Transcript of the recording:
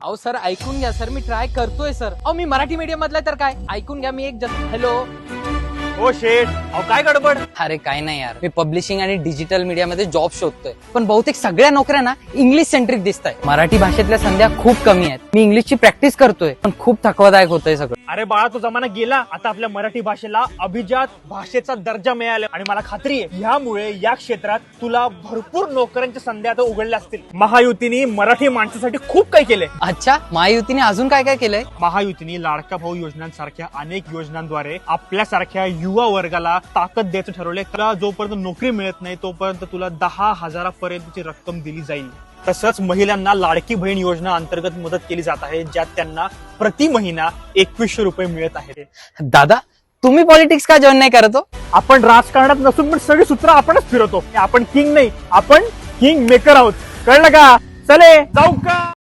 अहो सर ऐकून घ्या सर, मी ट्राय करतोय सर. अहो मी मराठी मीडियम मधला तर काय, ऐकून घ्या. मी एक हॅलो. ओ शेठ, अहो काय गडबड? अरे काय नाही यार, मी पब्लिशिंग आणि डिजिटल मीडिया मध्ये जॉब शोधतोय, पण बहुतेक सगळ्या नोकऱ्या ना इंग्लिश सेंट्रिक दिसत आहेत. मराठी भाषेतल्या संध्या खूप कमी आहेत. मी इंग्लिशची प्रॅक्टिस करतोय, पण खूप थकवादायक होतंय सगळं. अरे बाळा, तो जमाना गेला. आता आपल्या मराठी भाषेला अभिजात भाषेचा दर्जा मिळाला आणि मला खात्री आहे यामुळे या क्षेत्रात तुला भरपूर नोकऱ्यांच्या संध्या आता उघडल्या असतील. महायुतीने मराठी माणसासाठी खूप काही केलंय. अच्छा, महायुतीने अजून काय काय केलंय? महायुतीने लाडका भाऊ योजनांसारख्या अनेक योजनांद्वारे आपल्यासारख्या युवा वर्गाला ताकद द्यायचं ठरवलंय. तुला जोपर्यंत नोकरी मिळत नाही तोपर्यंत तुला 10,000पर्यंतची रक्कम दिली जाईल. तसंच महिलांना लाडकी बहीण योजना अंतर्गत मदत केली जात आहे, ज्यात त्यांना प्रति महिना 2100 रुपये मिळत आहेत. दादा, तुम्ही पॉलिटिक्स का जॉईन नाही करत हो? आपण राजकारणात नसून पण सगळी सूत्र आपणच फिरवतो. आपण किंग नाही, आपण किंग मेकर आहोत. कळलं का? चले जाऊ का?